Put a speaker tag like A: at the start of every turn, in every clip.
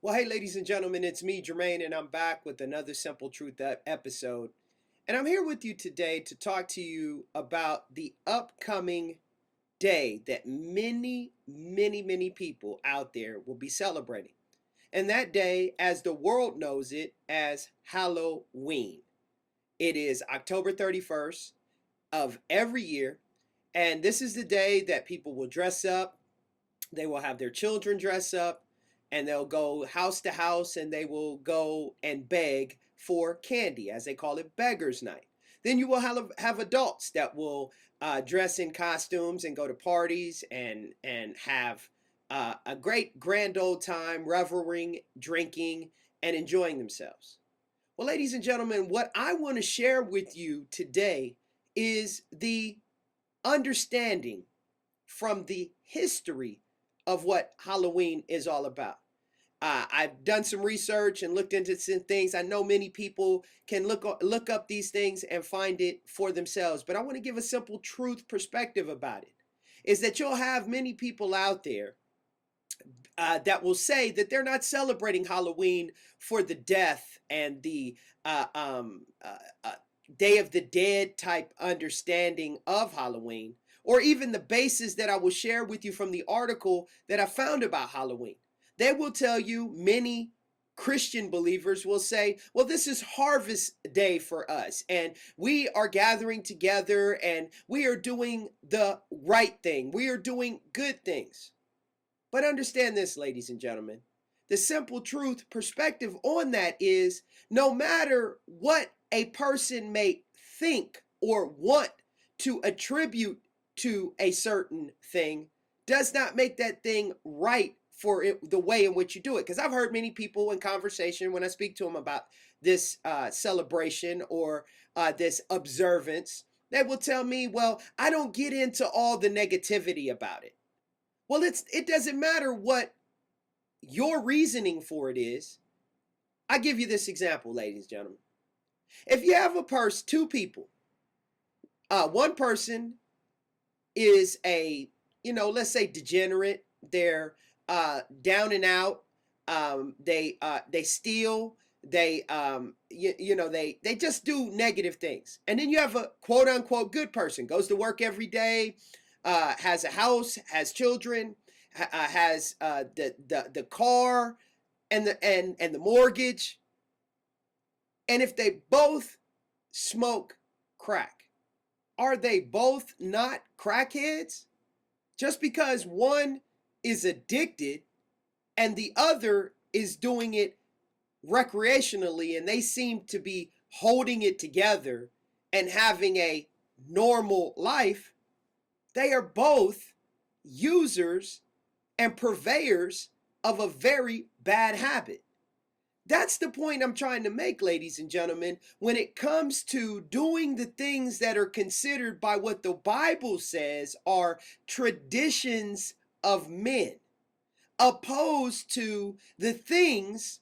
A: Well, hey, ladies and gentlemen, it's me, Jermaine, and I'm back with another Simple Truth episode. And I'm here with you today to talk to you about the upcoming day that many people out there will be celebrating. And that day, as the world knows it, as Halloween. It is October 31st of every year. And this is the day that people will dress up, they will have their children dress up, and they'll go house to house and they will go and beg for candy, as they call it, beggars night. Then you will have adults that will dress in costumes and go to parties and have a great grand old time reveling, drinking, and enjoying themselves. Well, ladies and gentlemen, what I want to share with you today is the understanding from the history of what Halloween is all about. I've done some research and looked into some things. I know many people can look up these things and find it for themselves, but I want to give a simple truth perspective about it. Is that you'll have many people out there that will say that they're not celebrating Halloween for the death and the Day of the Dead type understanding of Halloween, or even the basis that I will share with you from the article that I found about Halloween. They will tell you, many Christian believers will say, well, this is harvest day for us, and we are gathering together and we are doing the right thing. We are doing good things. But understand this, ladies and gentlemen. The simple truth perspective on that is no matter what a person may think or want to attribute to a certain thing, does not make that thing right for it, the way in which you do it. Because I've heard many people in conversation when I speak to them about this celebration or this observance, they will tell me, well, I don't get into all the negativity about it. Well, it doesn't matter what your reasoning for it is. I give you this example, ladies and gentlemen. If you have two people, one person is let's say degenerate. They're down and out. They steal. They they just do negative things. And then you have a quote unquote good person, goes to work every day, has a house, has children, has the car and the mortgage. And if they both smoke crack, are they both not crackheads? Just because one is addicted and the other is doing it recreationally, and they seem to be holding it together and having a normal life, they are both users and purveyors of a very bad habit. That's the point I'm trying to make, ladies and gentlemen, when it comes to doing the things that are considered by what the Bible says are traditions of men, opposed to the things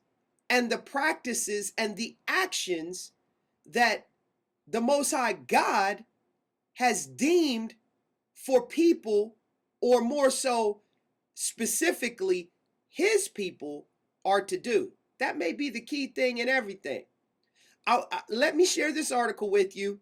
A: and the practices and the actions that the Most High God has deemed for people, or more so specifically his people, are to do. That may be the key thing in everything. Let me share this article with you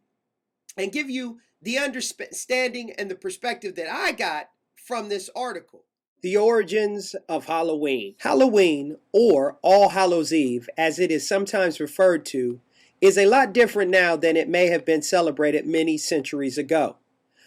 A: and give you the understanding and the perspective that I got from this article. The origins of Halloween. Halloween, or All Hallows Eve, as it is sometimes referred to, is a lot different now than it may have been celebrated many centuries ago.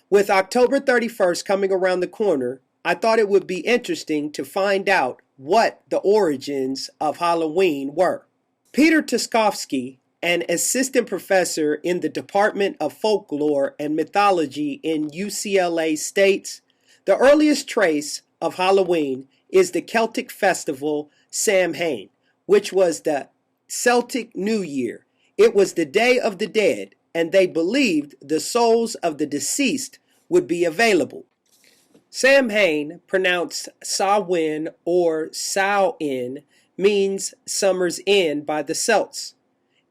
A: With October 31st coming around the corner, I thought it would be interesting to find out what the origins of Halloween were. Peter Tuskovsky, an assistant professor in the Department of Folklore and Mythology in UCLA, states, the earliest trace of Halloween is the Celtic festival Samhain, which was the Celtic New Year. It was the Day of the Dead, and they believed the souls of the deceased would be available. Samhain, pronounced Samhain or Samhain, means summer's end by the Celts.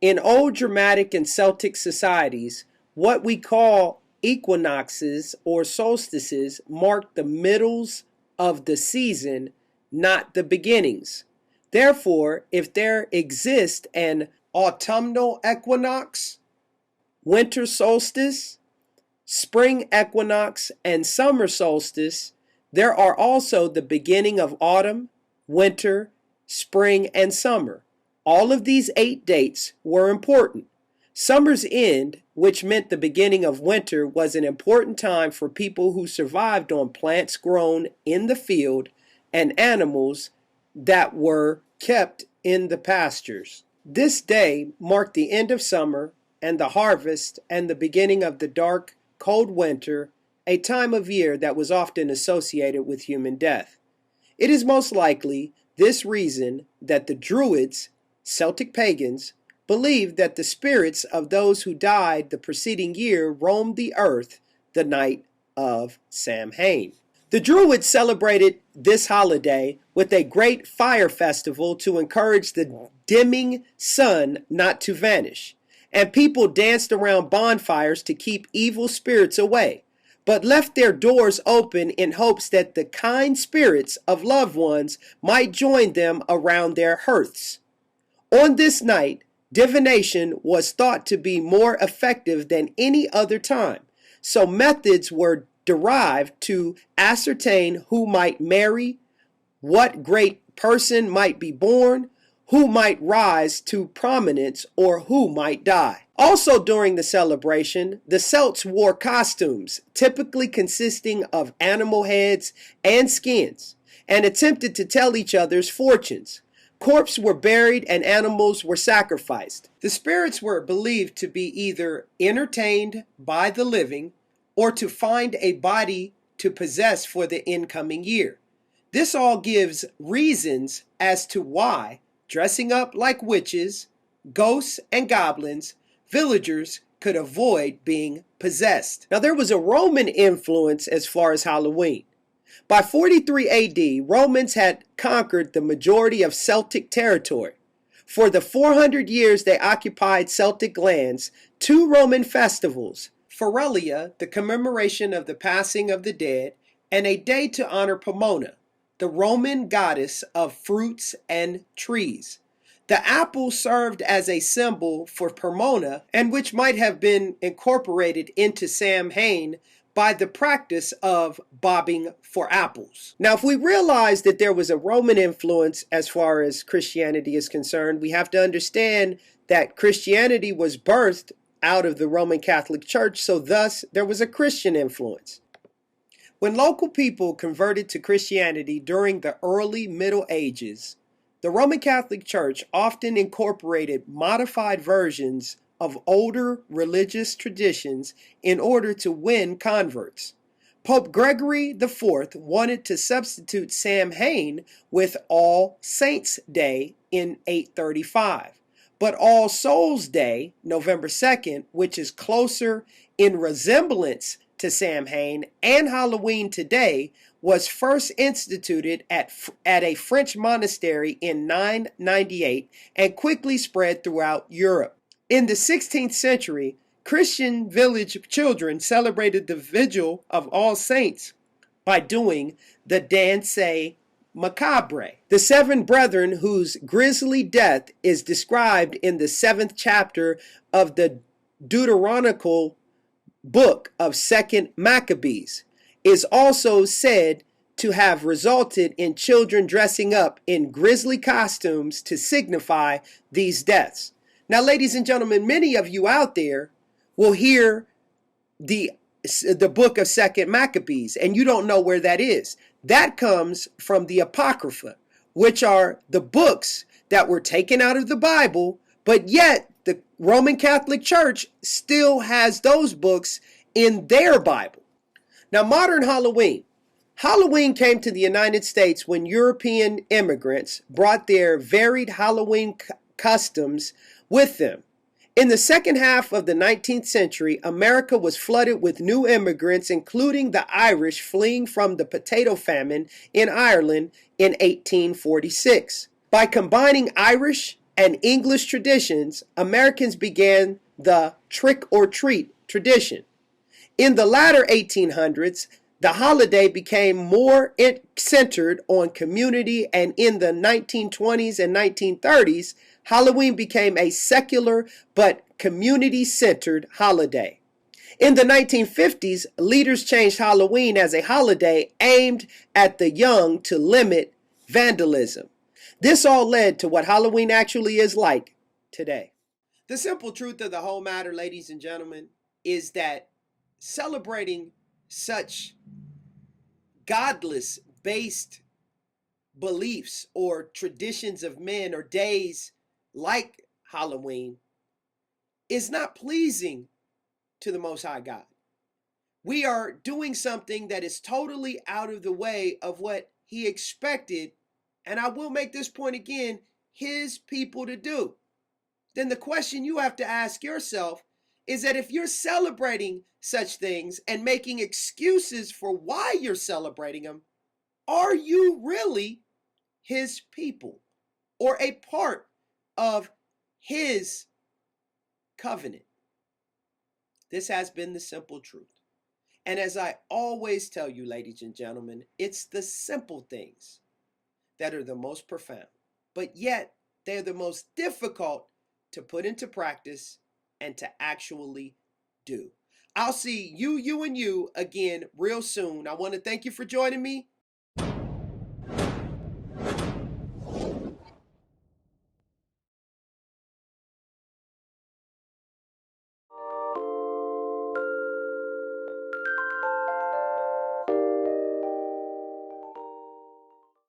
A: In old Germanic and Celtic societies, what we call equinoxes or solstices mark the middles of the season, not the beginnings. Therefore, if there exists an autumnal equinox, winter solstice, spring equinox, and summer solstice, there are also the beginning of autumn, winter, spring, and summer. All of these 8 dates were important. Summer's end, which meant the beginning of winter, was an important time for people who survived on plants grown in the field and animals that were kept in the pastures. This day marked the end of summer and the harvest and the beginning of the dark, cold winter, a time of year that was often associated with human death. It is most likely this reason that the Druids, Celtic pagans, believed that the spirits of those who died the preceding year roamed the earth the night of Samhain. The Druids celebrated this holiday with a great fire festival to encourage the dimming sun not to vanish, and people danced around bonfires to keep evil spirits away, but left their doors open in hopes that the kind spirits of loved ones might join them around their hearths. On this night, divination was thought to be more effective than any other time, so methods were derived to ascertain who might marry, what great person might be born, who might rise to prominence, or who might die. Also during the celebration, the Celts wore costumes, typically consisting of animal heads and skins, and attempted to tell each other's fortunes. Corpses were buried and animals were sacrificed. The spirits were believed to be either entertained by the living or to find a body to possess for the incoming year. This all gives reasons as to why, dressing up like witches, ghosts, and goblins, villagers could avoid being possessed. Now, there was a Roman influence as far as Halloween. By 43 AD, Romans had conquered the majority of Celtic territory. For the 400 years they occupied Celtic lands, 2 Roman festivals, Feralia, the commemoration of the passing of the dead, and a day to honor Pomona, the Roman goddess of fruits and trees. The apple served as a symbol for Pomona, and which might have been incorporated into Samhain by the practice of bobbing for apples. Now, if we realize that there was a Roman influence as far as Christianity is concerned, we have to understand that Christianity was birthed out of the Roman Catholic Church, so thus there was a Christian influence. When local people converted to Christianity during the early Middle Ages, the Roman Catholic Church often incorporated modified versions of older religious traditions in order to win converts. Pope Gregory IV wanted to substitute Samhain with All Saints' Day in 835, but All Souls' Day, November 2nd, which is closer in resemblance to Samhain and Halloween today, was first instituted at a French monastery in 998 and quickly spread throughout Europe. In the 16th century, Christian village children celebrated the vigil of All Saints by doing the Danse Macabre, the 7 brethren whose grisly death is described in the 7th chapter of the Deuteronomical book of 2nd Maccabees, is also said to have resulted in children dressing up in grisly costumes to signify these deaths. Now, ladies and gentlemen, many of you out there will hear the book of 2nd Maccabees, and you don't know where that is. That comes from the Apocrypha, which are the books that were taken out of the Bible, but yet the Roman Catholic Church still has those books in their Bible. Now, modern Halloween. Halloween came to the United States when European immigrants brought their varied Halloween customs with them. In the second half of the 19th century, America was flooded with new immigrants, including the Irish fleeing from the potato famine in Ireland in 1846. By combining Irish and English traditions, Americans began the trick-or-treat tradition. In the latter 1800s, the holiday became more centered on community, and in the 1920s and 1930s, Halloween became a secular but community-centered holiday. In the 1950s, leaders changed Halloween as a holiday aimed at the young to limit vandalism. This all led to what Halloween actually is like today. The simple truth of the whole matter, ladies and gentlemen, is that celebrating such godless based beliefs or traditions of men or days like Halloween is not pleasing to the Most High God. We are doing something that is totally out of the way of what He expected, and I will make this point again, His people to do. Then the question you have to ask yourself is that if you're celebrating such things and making excuses for why you're celebrating them, are you really His people or a part of His covenant? This has been the simple truth. And as I always tell you, ladies and gentlemen, it's the simple things that are the most profound, but yet they're the most difficult to put into practice and to actually do. I'll see you and you again real soon. I want to thank you for joining me.